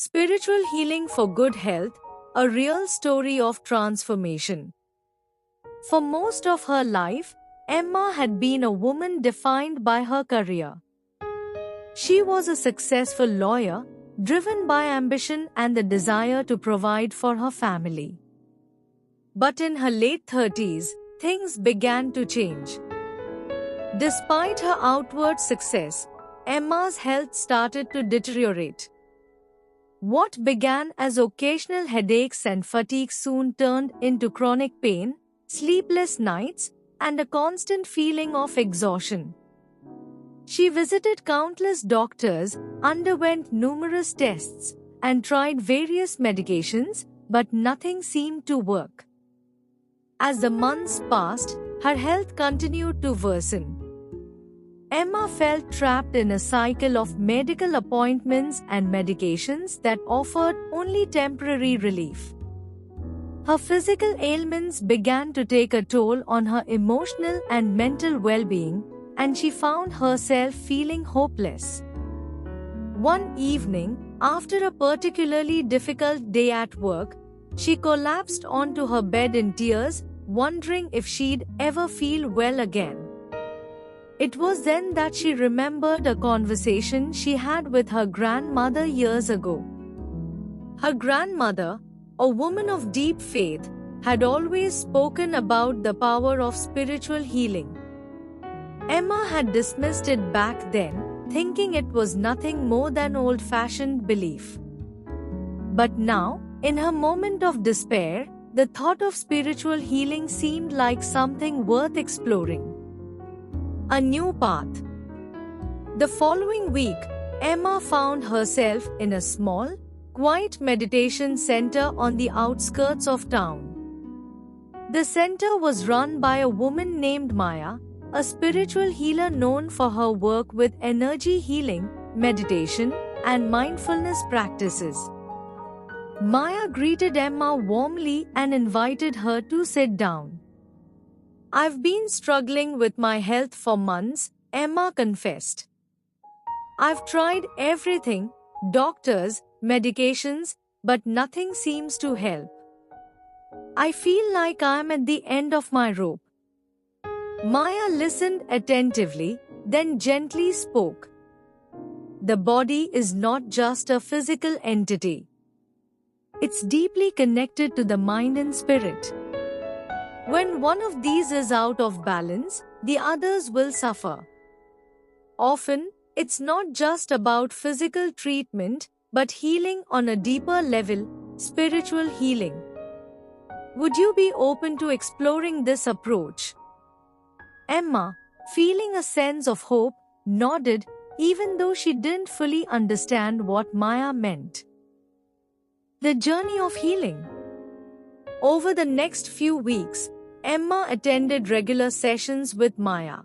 Spiritual healing for good health, a real story of transformation. For most of her life, Emma had been a woman defined by her career. She was a successful lawyer, driven by ambition and the desire to provide for her family. But in her late 30s, things began to change. Despite her outward success, Emma's health started to deteriorate. What began as occasional headaches and fatigue soon turned into chronic pain, sleepless nights, and a constant feeling of exhaustion. She visited countless doctors, underwent numerous tests, and tried various medications, but nothing seemed to work. As the months passed, her health continued to worsen. Emma felt trapped in a cycle of medical appointments and medications that offered only temporary relief. Her physical ailments began to take a toll on her emotional and mental well-being, and she found herself feeling hopeless. One evening, after a particularly difficult day at work, she collapsed onto her bed in tears, wondering if she'd ever feel well again. It was then that she remembered a conversation she had with her grandmother years ago. Her grandmother, a woman of deep faith, had always spoken about the power of spiritual healing. Emma had dismissed it back then, thinking it was nothing more than old-fashioned belief. But now, in her moment of despair, the thought of spiritual healing seemed like something worth exploring. A new path. The following week, Emma found herself in a small, quiet meditation center on the outskirts of town. The center was run by a woman named Maya, a spiritual healer known for her work with energy healing, meditation, and mindfulness practices. Maya greeted Emma warmly and invited her to sit down. "I've been struggling with my health for months," Emma confessed. "I've tried everything, doctors, medications, but nothing seems to help. I feel like I'm at the end of my rope." Maya listened attentively, then gently spoke. "The body is not just a physical entity. It's deeply connected to the mind and spirit. When one of these is out of balance, the others will suffer. Often, it's not just about physical treatment, but healing on a deeper level, spiritual healing. Would you be open to exploring this approach?" Emma, feeling a sense of hope, nodded, even though she didn't fully understand what Maya meant. The journey of healing. Over the next few weeks, Emma attended regular sessions with Maya.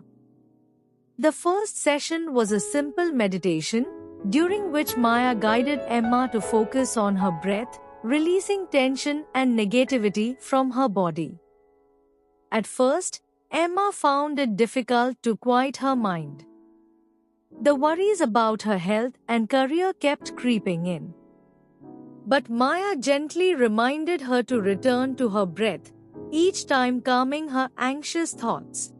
The first session was a simple meditation, during which Maya guided Emma to focus on her breath, releasing tension and negativity from her body. At first, Emma found it difficult to quiet her mind. The worries about her health and career kept creeping in. But Maya gently reminded her to return to her breath, each time calming her anxious thoughts.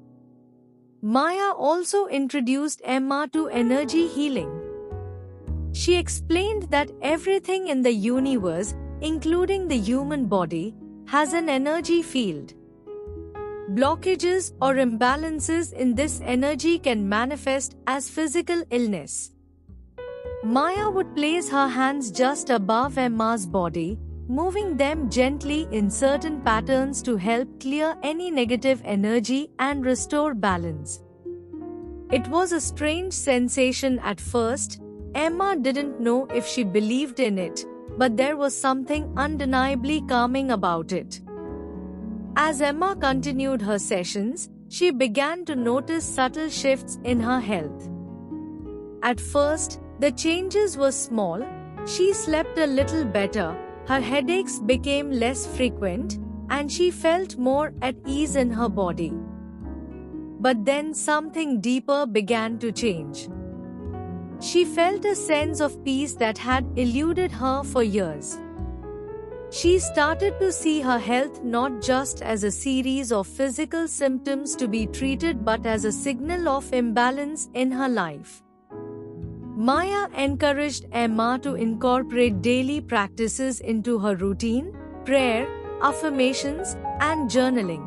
Maya also introduced Emma to energy healing. She explained that everything in the universe, including the human body, has an energy field. Blockages or imbalances in this energy can manifest as physical illness. Maya would place her hands just above Emma's body, moving them gently in certain patterns to help clear any negative energy and restore balance. It was a strange sensation at first. Emma didn't know if she believed in it, but there was something undeniably calming about it. As Emma continued her sessions, she began to notice subtle shifts in her health. At first, the changes were small. She slept a little better, her headaches became less frequent, and she felt more at ease in her body. But then something deeper began to change. She felt a sense of peace that had eluded her for years. She started to see her health not just as a series of physical symptoms to be treated but as a signal of imbalance in her life. Maya encouraged Emma to incorporate daily practices into her routine: prayer, affirmations, and journaling.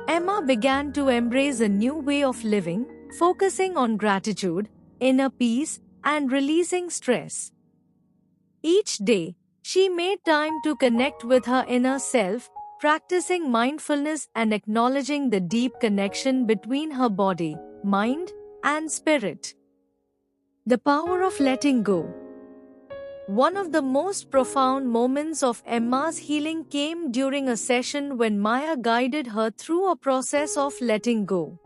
Emma began to embrace a new way of living, focusing on gratitude, inner peace, and releasing stress. Each day, she made time to connect with her inner self, practicing mindfulness and acknowledging the deep connection between her body, mind, and spirit. The power of letting go. One of the most profound moments of Emma's healing came during a session when Maya guided her through a process of letting go.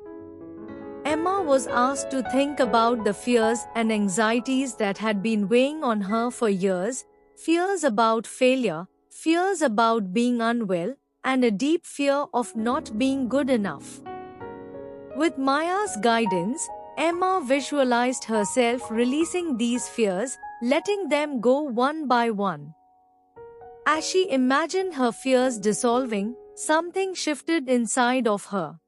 Emma was asked to think about the fears and anxieties that had been weighing on her for years: fears about failure, fears about being unwell, and a deep fear of not being good enough. With Maya's guidance, Emma visualized herself releasing these fears, letting them go one by one. As she imagined her fears dissolving, something shifted inside of her.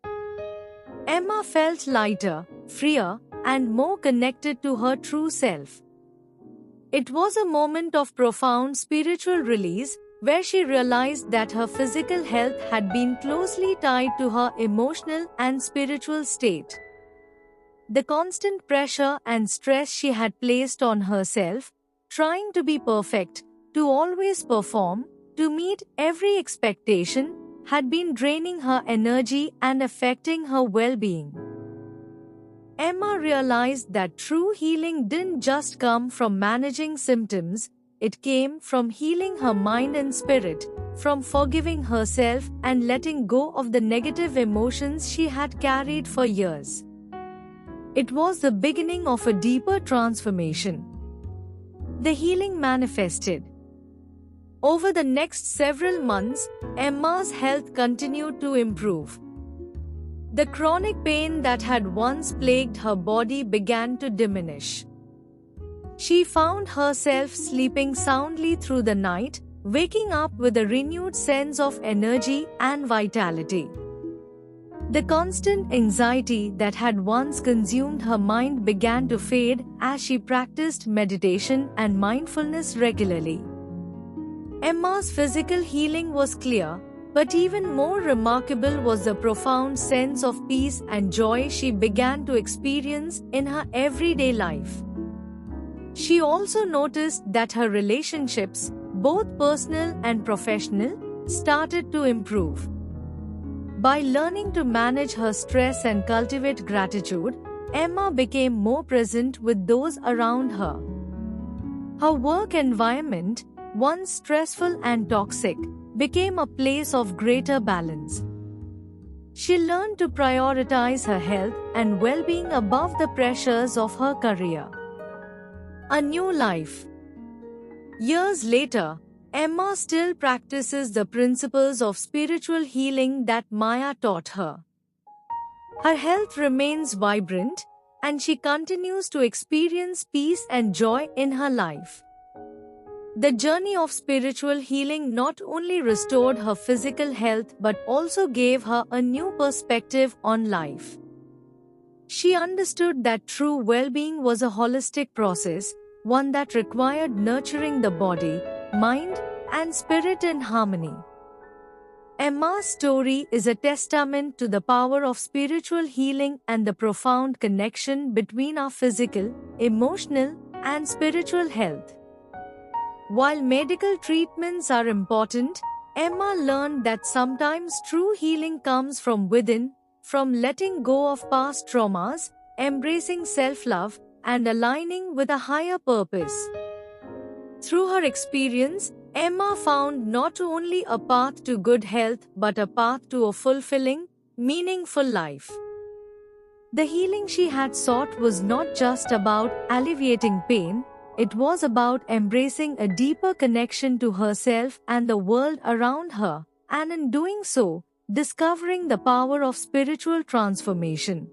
Emma felt lighter, freer, and more connected to her true self. It was a moment of profound spiritual release, where she realized that her physical health had been closely tied to her emotional and spiritual state. The constant pressure and stress she had placed on herself, trying to be perfect, to always perform, to meet every expectation, had been draining her energy and affecting her well-being. Emma realized that true healing didn't just come from managing symptoms, it came from healing her mind and spirit, from forgiving herself and letting go of the negative emotions she had carried for years. It was the beginning of a deeper transformation. The healing manifested. Over the next several months, Emma's health continued to improve. The chronic pain that had once plagued her body began to diminish. She found herself sleeping soundly through the night, waking up with a renewed sense of energy and vitality. The constant anxiety that had once consumed her mind began to fade as she practiced meditation and mindfulness regularly. Emma's physical healing was clear, but even more remarkable was the profound sense of peace and joy she began to experience in her everyday life. She also noticed that her relationships, both personal and professional, started to improve. By learning to manage her stress and cultivate gratitude, Emma became more present with those around her. Her work environment, once stressful and toxic, became a place of greater balance. She learned to prioritize her health and well-being above the pressures of her career. A new life. Years later, Emma still practices the principles of spiritual healing that Maya taught her. Her health remains vibrant, and she continues to experience peace and joy in her life. The journey of spiritual healing not only restored her physical health but also gave her a new perspective on life. She understood that true well-being was a holistic process, one that required nurturing the body, mind, and spirit in harmony. Emma's story is a testament to the power of spiritual healing and the profound connection between our physical, emotional, and spiritual health. While medical treatments are important, Emma learned that sometimes true healing comes from within, from letting go of past traumas, embracing self-love, and aligning with a higher purpose. Through her experience, Emma found not only a path to good health but a path to a fulfilling, meaningful life. The healing she had sought was not just about alleviating pain, it was about embracing a deeper connection to herself and the world around her, and in doing so, discovering the power of spiritual transformation.